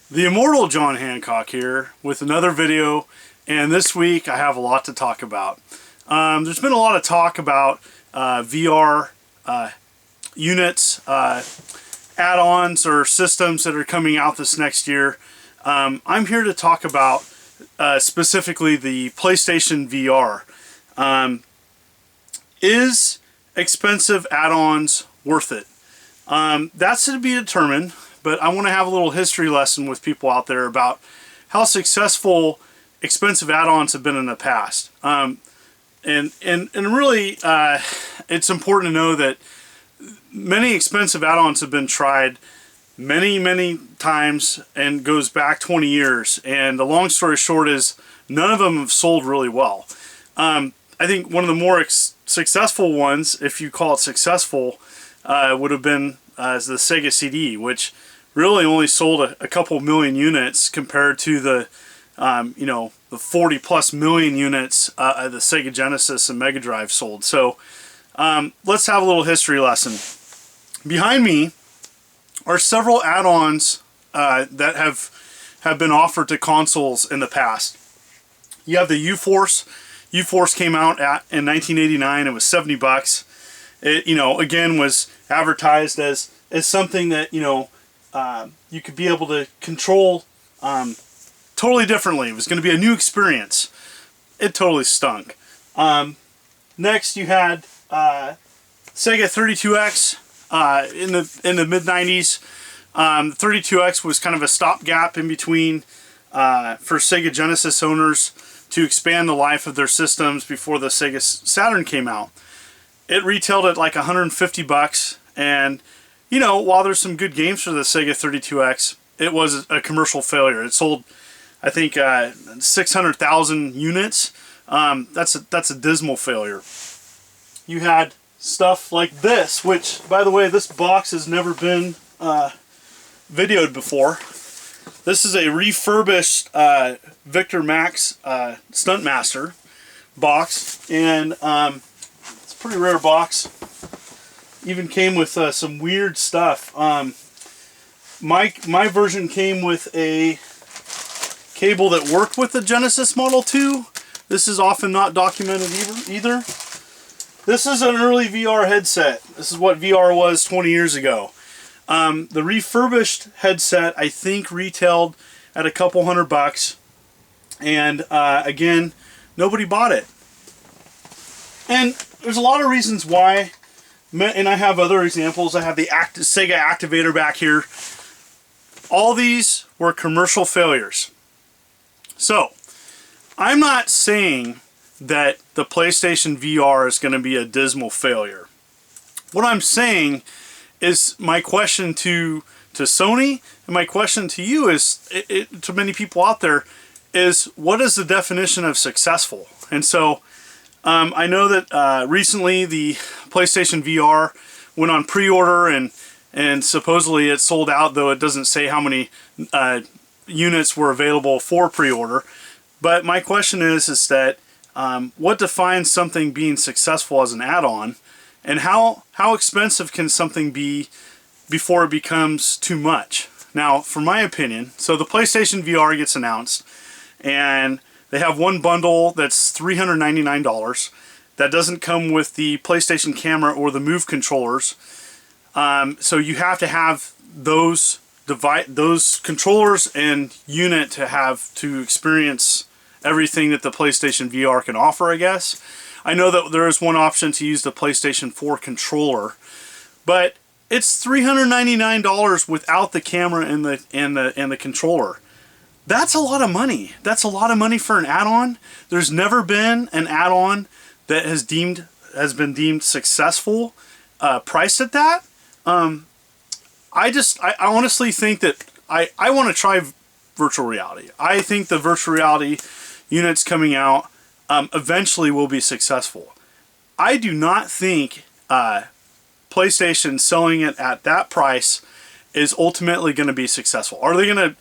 The immortal John Hancock here with another video, and this week I have a lot to talk about. There's been a lot of talk about VR units, add-ons or systems that are coming out this next year. I'm here to talk about specifically the PlayStation VR. Is expensive add-ons worth it? That's to be determined. But I want to have a little history lesson with people out there about how successful expensive add-ons have been in the past. And really, it's important to know that many expensive add-ons have been tried many times and goes back 20 years. And the long story short is none of them have sold really well. I think one of the more successful ones, if you call it successful, would have been the Sega CD, which really only sold a couple million units compared to the the 40 plus million units the Sega Genesis and Mega Drive sold. So let's have a little history lesson. Behind me are several add-ons that have been offered to consoles in the past. You have the U-Force. U-Force came out in 1989. It was 70 bucks. It again was advertised as something that you could be able to control totally differently. It was going to be a new experience. It totally stunk. Next, you had Sega 32X in the mid 90s. 32X was kind of a stopgap in between for Sega Genesis owners to expand the life of their systems before the Sega Saturn came out. It retailed at like 150 bucks, and while there's some good games for the Sega 32X, it was a commercial failure. It sold, I think, 600,000 units. That's a dismal failure. You had stuff like this, which, by the way, this box has never been videoed before. This is a refurbished Victor Max Stuntmaster box, and it's a pretty rare box. Even came with some weird stuff. My version came with a cable that worked with the Genesis Model 2. This is often not documented either. This is an early VR headset. This is what VR was 20 years ago. The refurbished headset, I think, retailed at a couple $100, and again, nobody bought it. And there's a lot of reasons why. And I have other examples. I have the Sega Activator back here. All these were commercial failures. So, I'm not saying that the PlayStation VR is going to be a dismal failure. What I'm saying is my question to Sony, and my question to you is, to many people out there, is what is the definition of successful? And so, I know that recently the PlayStation VR went on pre-order and supposedly it sold out, though it doesn't say how many units were available for pre-order. But my question is that what defines something being successful as an add-on, and how expensive can something be before it becomes too much? Now, for my opinion, so the PlayStation VR gets announced, and they have one bundle that's $399. That doesn't come with the PlayStation camera or the Move controllers. So you have to have those controllers and unit to experience everything that the PlayStation VR can offer, I guess. I know that there is one option to use the PlayStation 4 controller, but it's $399 without the camera and the controller. That's a lot of money. That's a lot of money for an add-on. There's never been an add-on that has been deemed successful priced at that. I honestly think that I want to try virtual reality. I think the virtual reality units coming out eventually will be successful. I do not think PlayStation selling it at that price is ultimately going to be successful. Are they going to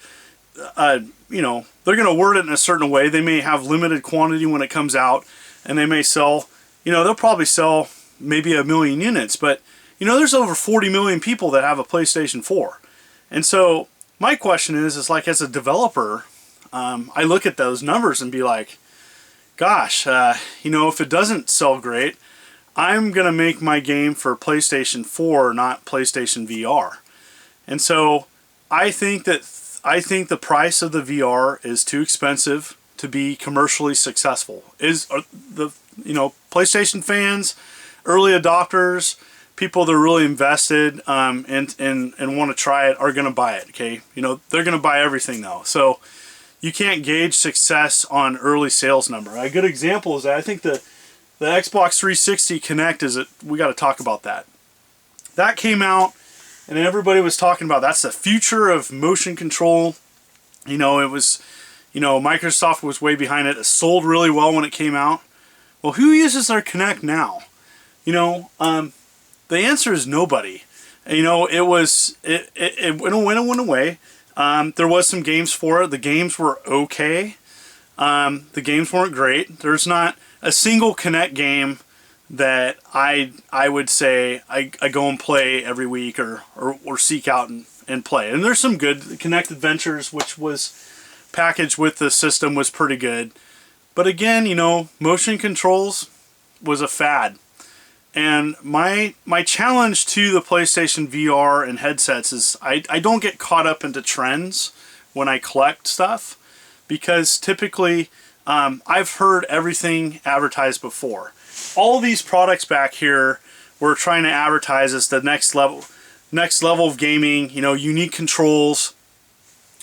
they're going to word it in a certain way. They may have limited quantity when it comes out, and they may sell, they'll probably sell maybe 1 million units, but there's over 40 million people that have a PlayStation 4. And so my question is like, as a developer, I look at those numbers and be like, gosh, you know, if it doesn't sell great, I'm going to make my game for PlayStation 4, not PlayStation VR. And so I think the price of the VR is too expensive to be commercially successful. PlayStation fans, early adopters, people that are really invested and want to try it are going to buy it. Okay, you know, they're going to buy everything though. So you can't gauge success on early sales number. A good example is that I think the Xbox 360 Kinect we got to talk about that. That came out and everybody was talking about that's the future of motion control. You know, it was, you know, Microsoft was way behind it. It sold really well when it came out. Well, who uses their Kinect now? You know, the answer is nobody. You know, it went away. There was some games for it. The games were okay. The games weren't great. There's not a single Kinect game that I would say I go and play every week or seek out and play. And there's some good. Kinect Adventures, which was packaged with the system, was pretty good. But again, you know, motion controls was a fad. And my challenge to the PlayStation VR and headsets is I don't get caught up into trends when I collect stuff, because typically I've heard everything advertised before. All these products back here we're trying to advertise as the next level of gaming, you know, unique controls,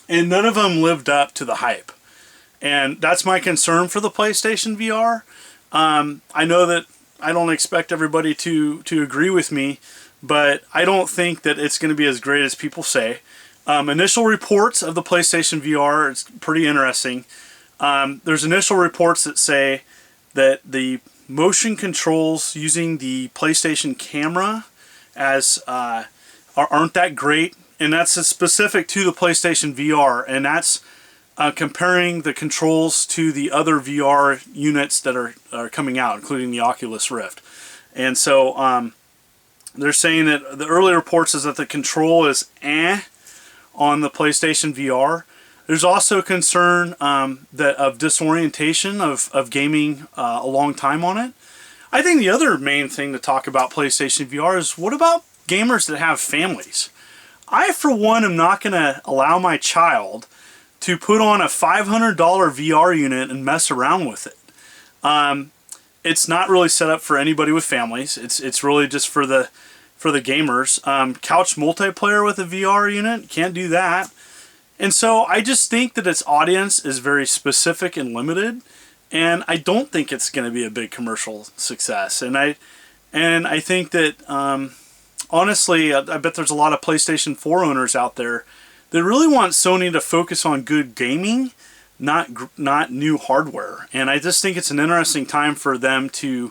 and none of them lived up to the hype. And that's my concern for the PlayStation VR. I know that I don't expect everybody to agree with me, but I don't think that it's going to be as great as people say. Initial reports of the PlayStation VR is pretty interesting. There's initial reports that say that the motion controls using the PlayStation camera aren't that great, and that's specific to the PlayStation VR, and that's comparing the controls to the other VR units that are coming out, including the Oculus Rift. And so they're saying that the early reports is that the control is on the PlayStation VR. There's also concern of disorientation of gaming a long time on it. I think the other main thing to talk about PlayStation VR is, what about gamers that have families? I, for one, am not going to allow my child to put on a $500 VR unit and mess around with it. It's not really set up for anybody with families. It's really just for the gamers. Couch multiplayer with a VR unit, can't do that. And so I just think that its audience is very specific and limited, and I don't think it's going to be a big commercial success. And I think that honestly, I bet there's a lot of PlayStation 4 owners out there that really want Sony to focus on good gaming, not new hardware. And I just think it's an interesting time for them to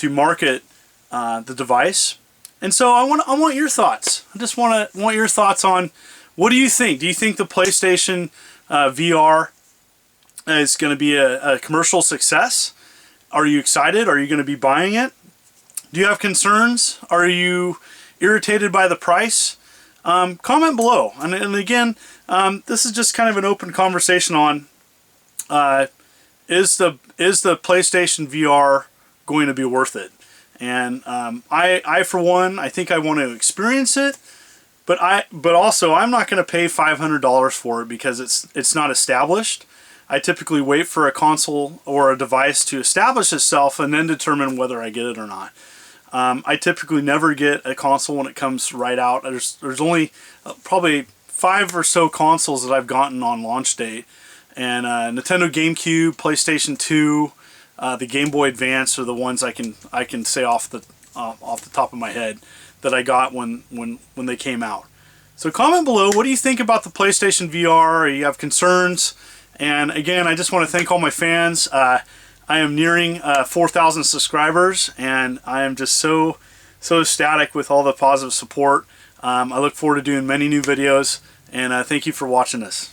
market the device. And so I want your thoughts. I just want your thoughts on, what do you think? Do you think the PlayStation VR is going to be a commercial success? Are you excited? Are you going to be buying it? Do you have concerns? Are you irritated by the price? Comment below. And again, this is just kind of an open conversation on is the PlayStation VR going to be worth it? And I for one, I think I want to experience it, but also I'm not going to pay $500 for it because it's not established. I typically wait for a console or a device to establish itself and then determine whether I get it or not. I typically never get a console when it comes right out. There's only probably 5 or so consoles that I've gotten on launch date, and Nintendo GameCube, PlayStation 2, the Game Boy Advance are the ones I can say off the top of my head that I got when they came out. So comment below, what do you think about the PlayStation VR? You have concerns? And again, I just want to thank all my fans. I am nearing 4,000 subscribers, and I am just so ecstatic with all the positive support. I look forward to doing many new videos, and thank you for watching this.